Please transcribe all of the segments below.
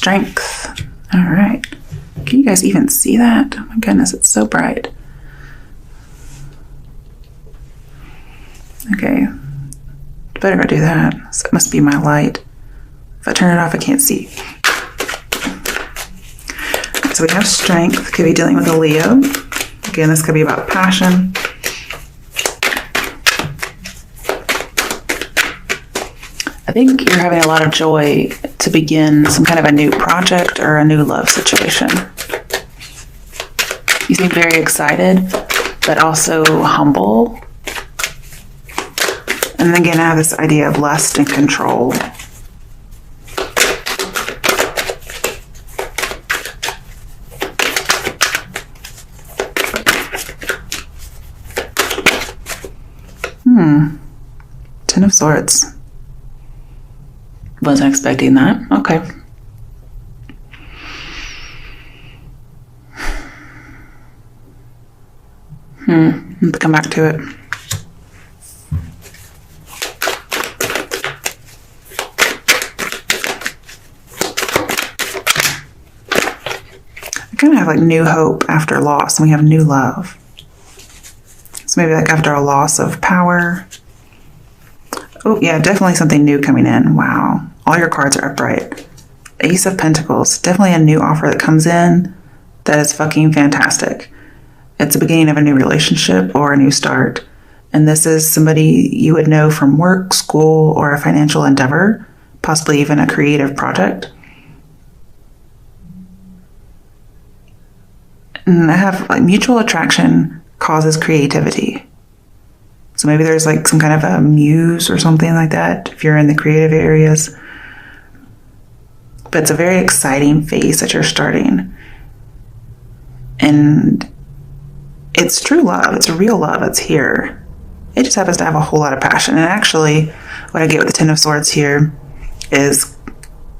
strength. All right. Can you guys even see that? Oh my goodness, it's so bright. Okay. Better go do that. So it must be my light. If I turn it off, I can't see. So we have strength. Could be dealing with a Leo. Again, this could be about passion. I think you're having a lot of joy to begin some kind of a new project or a new love situation. You seem very excited, but also humble. And again, I have this idea of lust and control. Ten of Swords. Wasn't expecting that. Okay. Let's come back to it. I kind of have like new hope after loss, and we have new love. So maybe like after a loss of power. Oh yeah, definitely something new coming in. Wow. All your cards are upright. Ace of Pentacles. Definitely a new offer that comes in that is fucking fantastic. It's the beginning of a new relationship or a new start. And this is somebody you would know from work, school, or a financial endeavor, possibly even a creative project. And I have like mutual attraction causes creativity. So maybe there's like some kind of a muse or something like that if you're in the creative areas. But it's a very exciting phase that you're starting. And it's true love. It's real love. It's here. It just happens to have a whole lot of passion. And actually, what I get with the Ten of Swords here is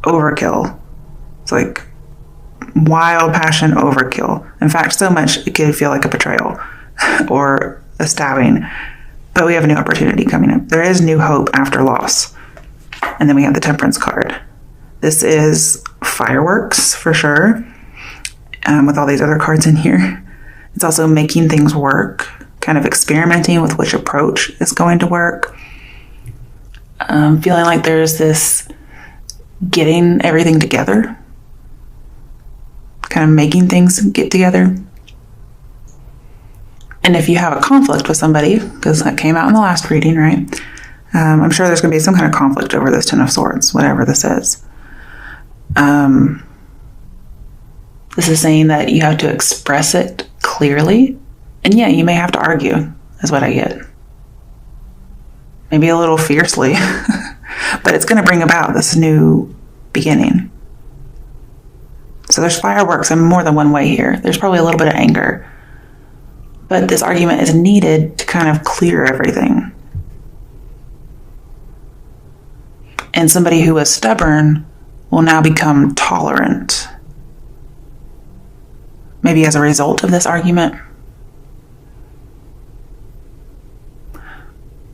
overkill. It's like wild passion overkill. In fact, so much it could feel like a betrayal or a stabbing. But we have a new opportunity coming up. There is new hope after loss. And then we have the Temperance card. This is fireworks for sure. With all these other cards in here. It's also making things work. Kind of experimenting with which approach is going to work. Feeling like there's this getting everything together. Kind of making things get together. And if you have a conflict with somebody, because that came out in the last reading, right? I'm sure there's going to be some kind of conflict over this Ten of Swords, whatever this is. This is saying that you have to express it clearly. And yeah, you may have to argue, is what I get. Maybe a little fiercely. But it's going to bring about this new beginning. So there's fireworks in more than one way here. There's probably a little bit of anger. But this argument is needed to kind of clear everything. And somebody who was stubborn will now become tolerant. Maybe as a result of this argument.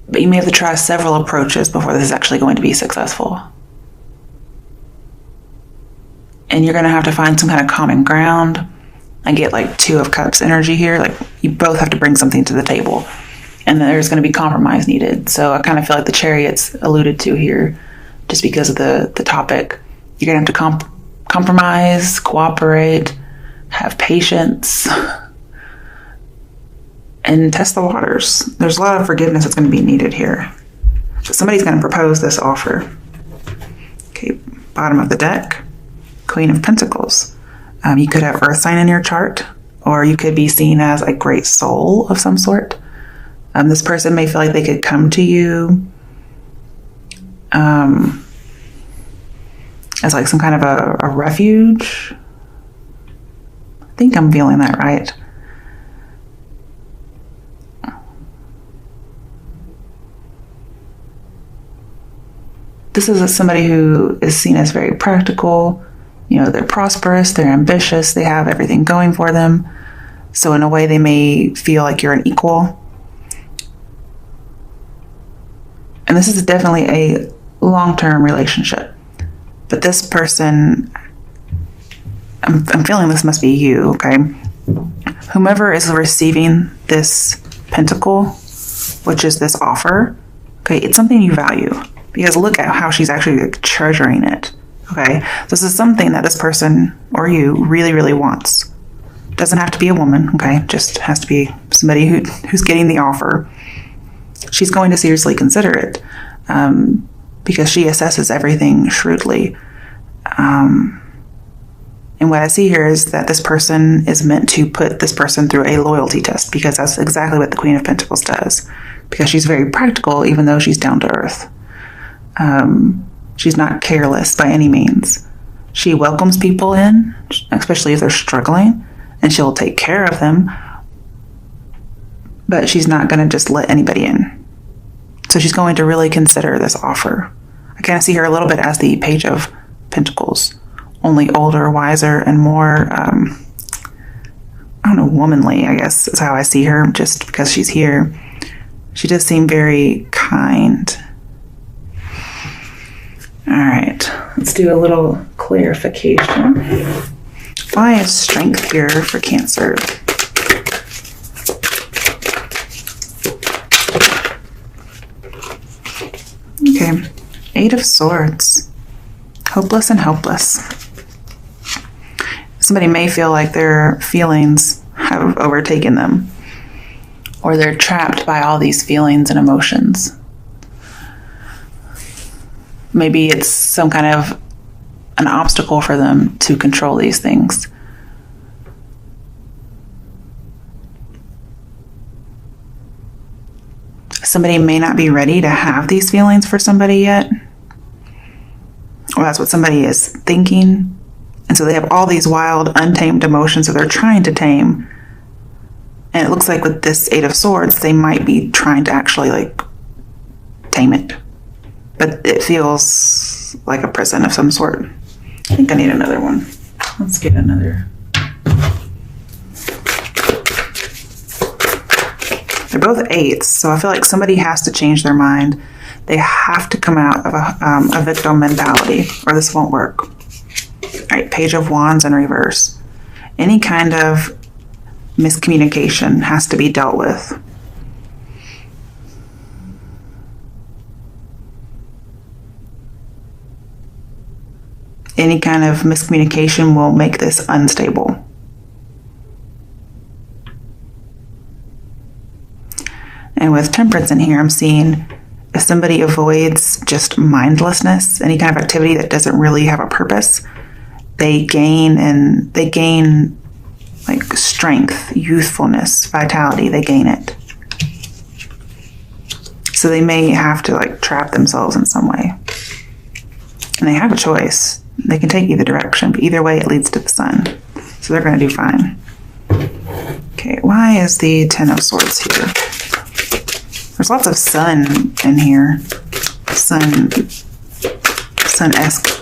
But you may have to try several approaches before this is actually going to be successful. And you're going to have to find some kind of common ground. I get like Two of Cups energy here. Like you both have to bring something to the table. And there's going to be compromise needed. So I kind of feel like the Chariot's alluded to here just because of the topic. You're going to have to compromise, cooperate, have patience, and test the waters. There's a lot of forgiveness that's going to be needed here. So somebody's going to propose this offer. Okay, bottom of the deck, Queen of Pentacles. You could have Earth sign in your chart, or you could be seen as a great soul of some sort. This person may feel like they could come to you as like some kind of a refuge. I think I'm feeling that right. This is somebody who is seen as very practical. You know, they're prosperous, they're ambitious, they have everything going for them. So in a way, they may feel like you're an equal. And this is definitely a long-term relationship. But this person I'm feeling this must be you, okay? Whomever is receiving this pentacle, which is this offer, okay, it's something you value. Because look at how she's actually like, treasuring it, okay? This is something that this person or you really, really wants. Doesn't have to be a woman, okay? Just has to be somebody who's getting the offer. She's going to seriously consider it because she assesses everything shrewdly. And what I see here is that this person is meant to put this person through a loyalty test, because that's exactly what the Queen of Pentacles does. Because she's very practical, even though she's down to earth. She's not careless by any means. She welcomes people in, especially if they're struggling, and she'll take care of them. But she's not going to just let anybody in. So she's going to really consider this offer. I kind of see her a little bit as the Page of Pentacles. Only older, wiser, and more, womanly, I guess is how I see her, just because she's here. She does seem very kind. All right, let's do a little clarification. Why is strength here for Cancer? Okay, Eight of Swords. Hopeless and helpless. Somebody may feel like their feelings have overtaken them, or they're trapped by all these feelings and emotions. Maybe it's some kind of an obstacle for them to control these things. Somebody may not be ready to have these feelings for somebody yet. Or that's what somebody is thinking. And so they have all these wild, untamed emotions that they're trying to tame. And it looks like with this Eight of Swords, they might be trying to actually tame it. But it feels like a prison of some sort. I think I need another one. Let's get another. They're both eights, so I feel like somebody has to change their mind. They have to come out of a victim mentality, or this won't work. All right, Page of Wands in reverse. Any kind of miscommunication has to be dealt with. Any kind of miscommunication will make this unstable. And with Temperance in here, I'm seeing if somebody avoids just mindlessness, any kind of activity that doesn't really have a purpose, they gain like strength, youthfulness, vitality. They gain it. So they may have to trap themselves in some way. And they have a choice. They can take either direction, but either way it leads to the sun. So they're going to do fine. Okay, why is the Ten of Swords here? There's lots of sun in here. Sun-esque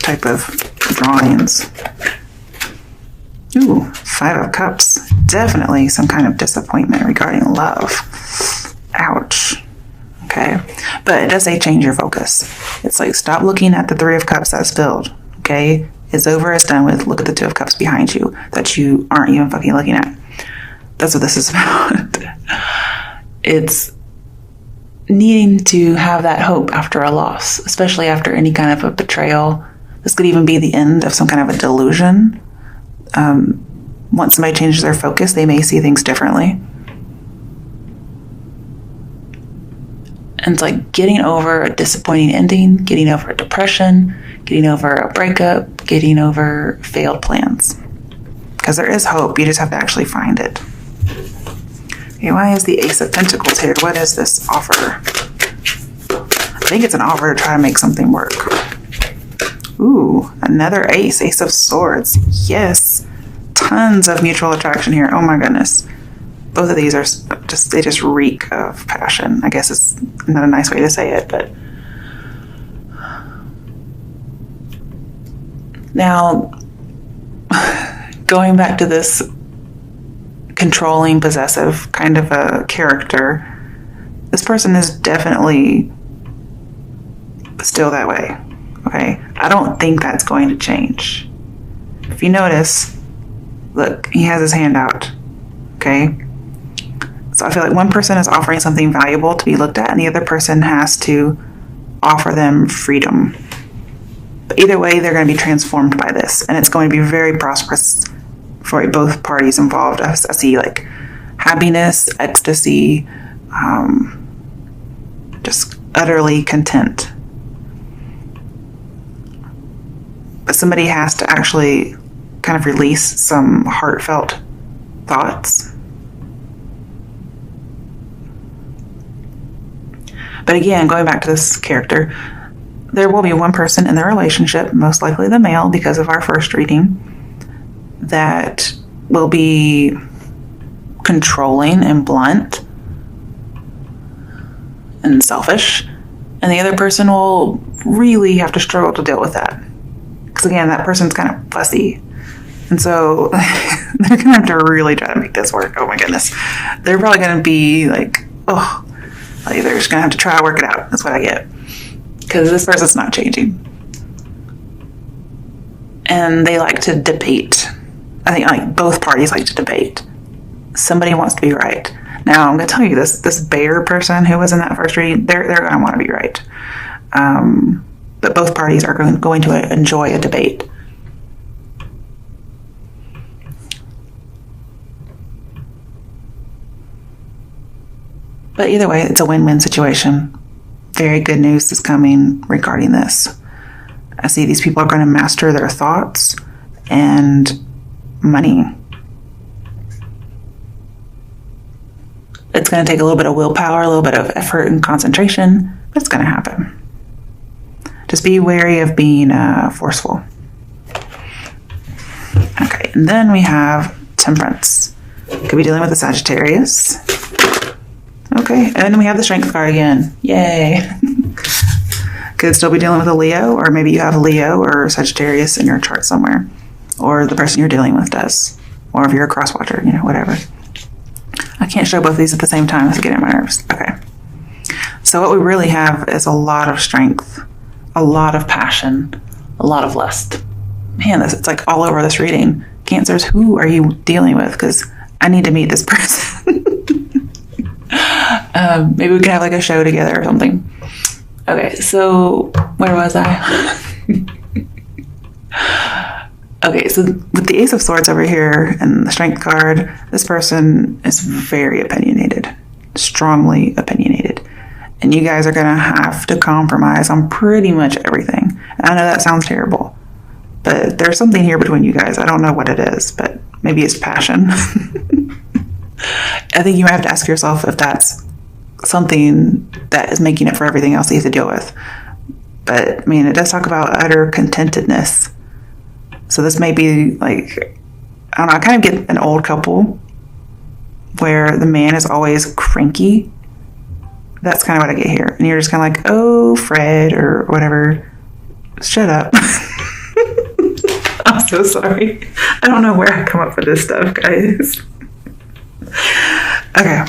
type of drawings. Ooh, Five of Cups. Definitely some kind of disappointment regarding love. Ouch. Okay. But it does say change your focus. It's like stop looking at the Three of Cups that's filled. Okay? It's over, it's done with. Look at the Two of Cups behind you that you aren't even fucking looking at. That's what this is about. It's needing to have that hope after a loss, especially after any kind of a betrayal. This could even be the end of some kind of a delusion. Once somebody changes their focus, they may see things differently. And it's like getting over a disappointing ending, getting over a depression, getting over a breakup, getting over failed plans. Because there is hope, you just have to actually find it. Okay, why is the Ace of Pentacles here? What is this offer? I think it's an offer to try to make something work. Ooh, another ace, Ace of Swords. Yes, tons of mutual attraction here. Oh my goodness. Both of these are they just reek of passion. I guess it's not a nice way to say it, but. Now, going back to this controlling, possessive kind of a character, this person is definitely still that way. Okay, I don't think that's going to change. If you notice, Look, he has his hand out. Okay? So I feel like one person is offering something valuable to be looked at, and the other person has to offer them freedom. But either way, they're going to be transformed by this, and it's going to be very prosperous for both parties involved. I see like happiness, ecstasy, just utterly content. But somebody has to actually kind of release some heartfelt thoughts. But again, going back to this character, there will be one person in the relationship, most likely the male because of our first reading, that will be controlling and blunt and selfish, and the other person will really have to struggle to deal with that. Because again, that person's kind of fussy. And so they're going to have to really try to make this work. Oh my goodness. They're probably going to be like, like they're just going to have to try to work it out. That's what I get. Because this person's not changing. And they like to debate. I think like both parties like to debate. Somebody wants to be right. Now, I'm going to tell you this bear person who was in that first read, they're going to want to be right. But both parties are going to enjoy a debate. But either way, it's a win-win situation. Very good news is coming regarding this. I see these people are going to master their thoughts and money. It's going to take a little bit of willpower, a little bit of effort and concentration, but it's going to happen. Just be wary of being forceful. Okay, and then we have Temperance. Could be dealing with the Sagittarius. Okay, and then we have the Strength card again. Yay! Could still be dealing with a Leo, or maybe you have a Leo or Sagittarius in your chart somewhere, or the person you're dealing with does, or if you're a cross-watcher, whatever. I can't show both of these at the same time. It's getting on my nerves. Okay. So what we really have is a lot of strength, a lot of passion, a lot of lust. Man, it's like all over this reading. Cancers, who are you dealing with? Because I need to meet this person. Maybe we can have like a show together or something. Okay, so where was I? Okay, so with the Ace of Swords over here and the Strength card, this person is very opinionated, strongly opinionated. And you guys are going to have to compromise on pretty much everything. And I know that sounds terrible, but there's something here between you guys. I don't know what it is, but maybe it's passion. I think you might have to ask yourself if that's something that is making it for everything else that you have to deal with. But, I mean, it does talk about utter contentedness. So this may be like, I don't know, I kind of get an old couple where the man is always cranky. That's kind of what I get here. And you're just kind of like, oh, Fred, or whatever. Shut up. I'm so sorry. I don't know where I come up with this stuff, guys. Okay.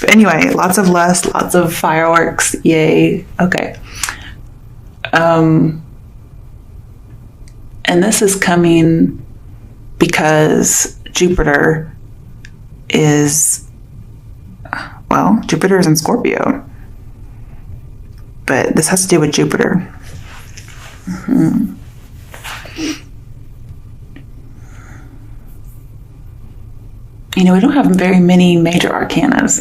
But anyway, lots of lust, lots of fireworks. Yay. Okay. And this is coming because Jupiter is in Scorpio. But this has to do with Jupiter. Mm-hmm. We don't have very many major arcanas.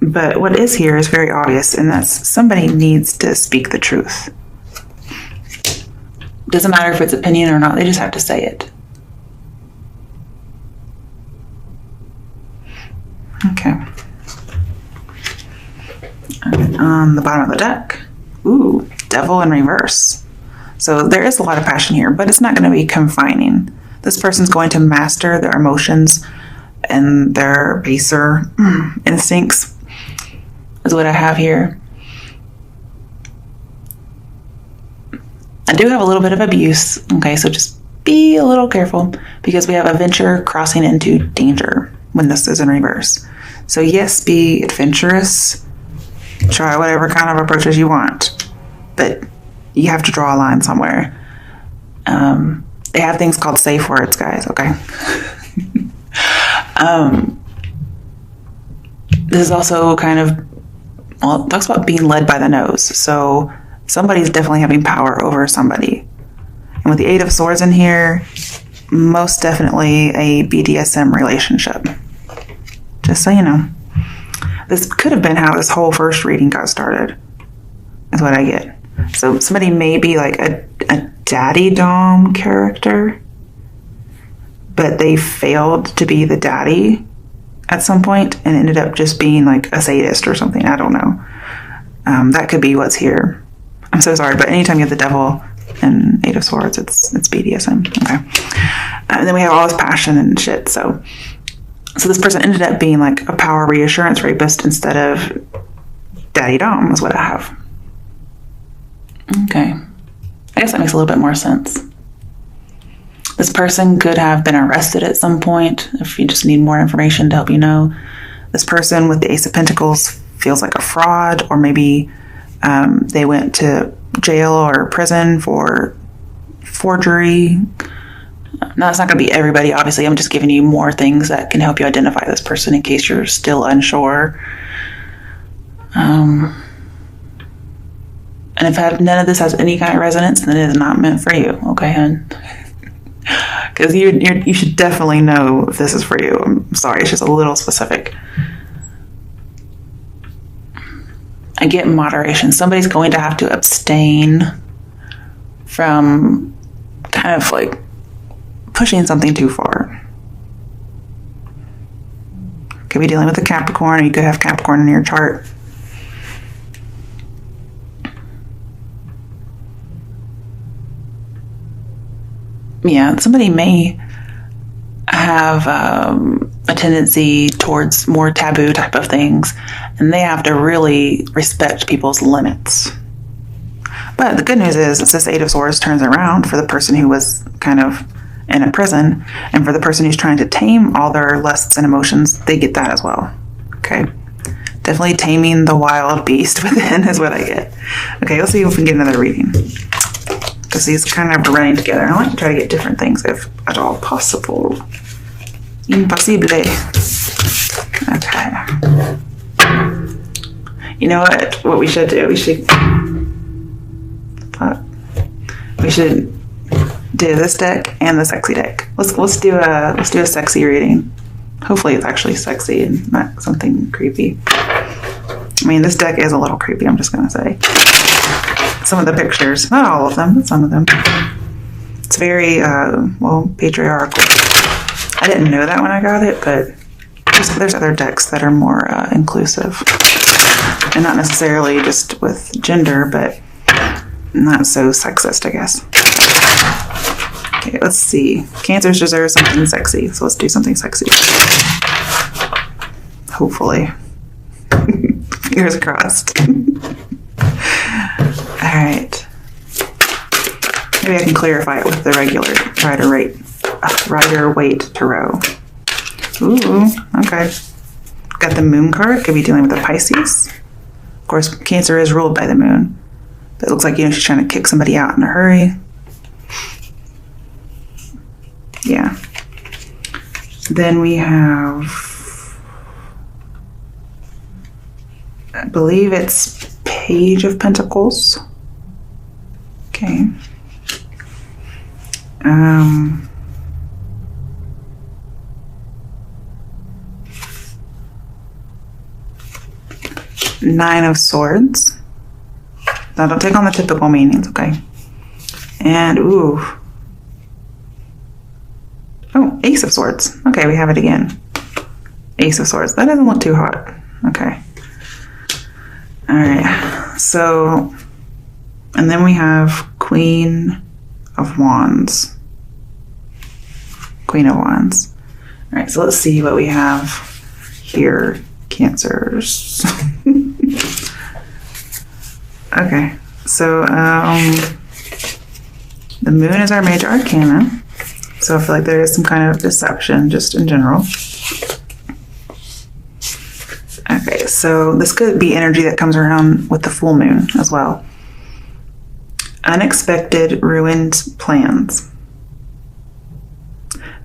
But what is here is very obvious, and that's somebody needs to speak the truth. Doesn't matter if it's opinion or not, they just have to say it. Okay. And on the bottom of the deck, Devil in reverse. So there is a lot of passion here, but it's not going to be confining. This person's going to master their emotions and their baser instincts, is what I have here. I do have a little bit of abuse, okay, so just be a little careful because we have adventure crossing into danger when this is in reverse. So yes, be adventurous, try whatever kind of approaches you want, but you have to draw a line somewhere. They have things called safe words, guys, okay? This is also kind of, well, it talks about being led by the nose. So somebody's definitely having power over somebody. And with the Eight of Swords in here, most definitely a BDSM relationship. Just so you know. This could have been how this whole first reading got started, is what I get. So somebody may be like a daddy dom character, but they failed to be the daddy at some point and ended up just being like a sadist or something. I don't know. That could be what's here. I'm so sorry, but anytime you have the devil and Eight of Swords, it's BDSM. Okay. And then we have all this passion and shit. So this person ended up being like a power reassurance rapist instead of daddy dom is what I have. Okay. I guess that makes a little bit more sense. This person could have been arrested at some point, if you just need more information to help you know. This person with the Ace of Pentacles feels like a fraud, or maybe they went to jail or prison for forgery. Now, it's not going to be everybody, obviously. I'm just giving you more things that can help you identify this person in case you're still unsure. And if none of this has any kind of resonance, then it is not meant for you, okay, hon? Because you should definitely know if this is for you. I'm sorry, it's just a little specific. I get moderation. Somebody's going to have to abstain from kind of like pushing something too far. Could be dealing with a Capricorn, or you could have Capricorn in your chart. Yeah, somebody may have a tendency towards more taboo type of things, and they have to really respect people's limits. But the good news is this Eight of Swords turns around for the person who was kind of in a prison, and for the person who's trying to tame all their lusts and emotions, they get that as well. Okay? Definitely taming the wild beast within is what I get. Okay, let's see if we can get another reading. Because these kind of are running together. I like to try to get different things if at all possible. Impossible. Okay. You know what we should do? We should do this deck and the sexy deck. Let's do a sexy reading. Hopefully it's actually sexy and not something creepy. I mean, this deck is a little creepy, I'm just gonna say. Some of the pictures, not all of them, but some of them. It's very, patriarchal. I didn't know that when I got it, but there's other decks that are more inclusive. And not necessarily just with gender, but not so sexist, I guess. Okay, let's see. Cancers deserve something sexy, so let's do something sexy. Hopefully. Fingers crossed. Alright. Maybe I can clarify it with the regular Rider-Waite Tarot. Ooh, okay. Got the Moon card. Could be dealing with a Pisces. Of course, Cancer is ruled by the Moon. But it looks like, she's trying to kick somebody out in a hurry. Yeah. Then we have, I believe it's Page of Pentacles. Okay. Nine of Swords. Now don't take on the typical meanings, okay? And ooh. Oh, Ace of Swords. Okay, we have it again. Ace of Swords. That doesn't look too hot. Okay. All right. So, and then we have Queen of Wands. Queen of Wands. All right, so let's see what we have here. Cancers. Okay, so the Moon is our major arcana. So I feel like there is some kind of deception just in general. Okay, so this could be energy that comes around with the full moon as well. Unexpected ruined plans.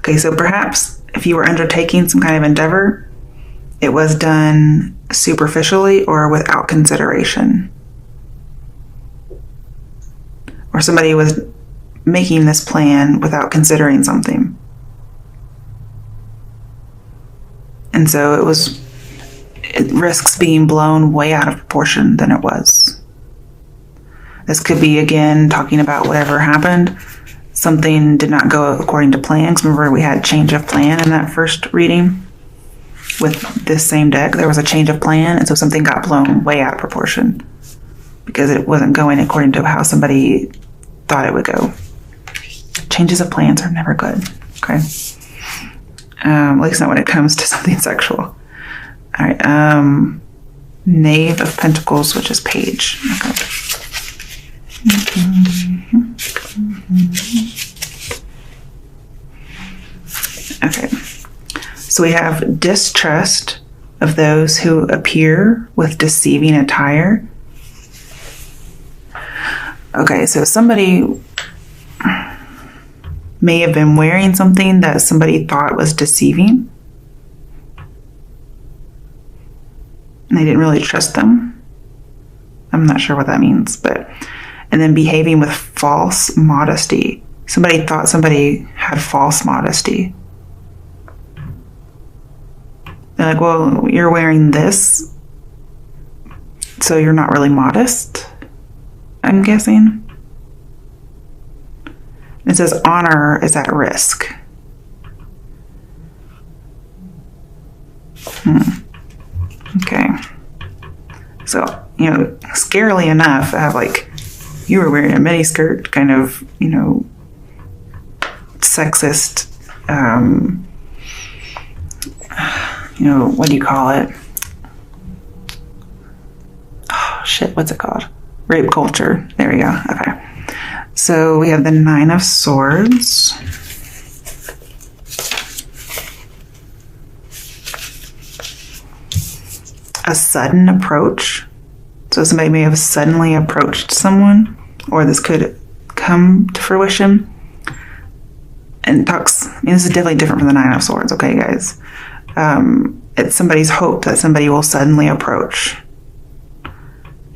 Okay, so perhaps if you were undertaking some kind of endeavor, it was done superficially or without consideration. Or somebody was making this plan without considering something. And so it risks being blown way out of proportion than it was. This could be, again, talking about whatever happened. Something did not go according to plan. Remember, we had change of plan in that first reading with this same deck. There was a change of plan, and so something got blown way out of proportion because it wasn't going according to how somebody thought it would go. Changes of plans are never good, okay? At least not when it comes to something sexual. All right, Knave of Pentacles, which is Page. Okay. So we have distrust of those who appear with deceiving attire. Okay, so somebody may have been wearing something that somebody thought was deceiving. And they didn't really trust them. I'm not sure what that means, but... And then behaving with false modesty. Somebody thought somebody had false modesty. They're like, well, you're wearing this, so you're not really modest, I'm guessing. It says honor is at risk. Okay. So, scarily enough, I have you were wearing a miniskirt, kind of, sexist, what do you call it? Oh, shit, what's it called? Rape culture. There we go. Okay. So we have the Nine of Swords. A sudden approach. So somebody may have suddenly approached someone, or this could come to fruition. And this is definitely different from the Nine of Swords, okay, guys? It's somebody's hope that somebody will suddenly approach.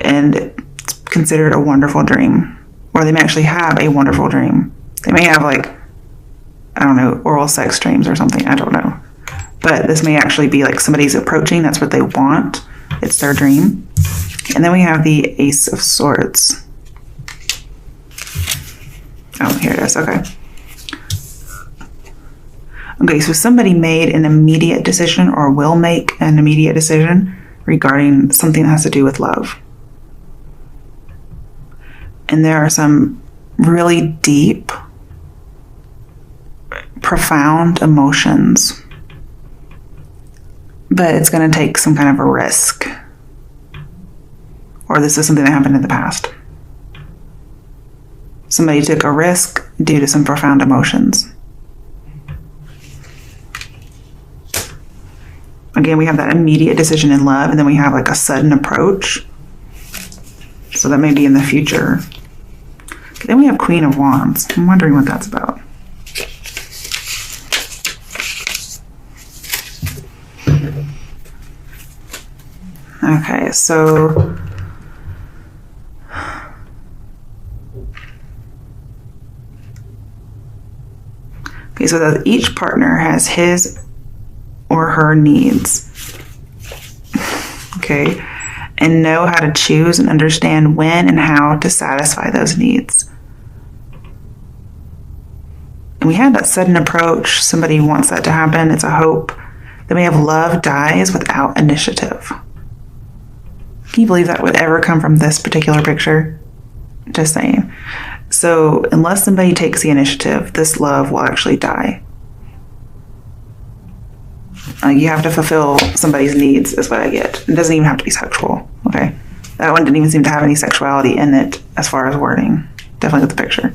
And it's considered a wonderful dream. Or they may actually have a wonderful dream. They may have, oral sex dreams or something. I don't know. But this may actually be somebody's approaching. That's what they want. It's their dream. And then we have the Ace of Swords. Oh, here it is. Okay. Okay, so somebody made an immediate decision or will make an immediate decision regarding something that has to do with love. And there are some really deep, profound emotions. But it's going to take some kind of a risk. Or this is something that happened in the past. Somebody took a risk due to some profound emotions. Again, we have that immediate decision in love, and then we have a sudden approach. So that may be in the future. Okay, then we have Queen of Wands. I'm wondering what that's about. Okay, so that each partner has his or her needs. Okay, and know how to choose and understand when and how to satisfy those needs. And we had that sudden approach. Somebody wants that to happen. It's a hope. Then we have love dies without initiative. Can you believe that would ever come from this particular picture? Just saying. So unless somebody takes the initiative, this love will actually die. You have to fulfill somebody's needs is what I get. It doesn't even have to be sexual, okay? That one didn't even seem to have any sexuality in it as far as wording. Definitely with the picture.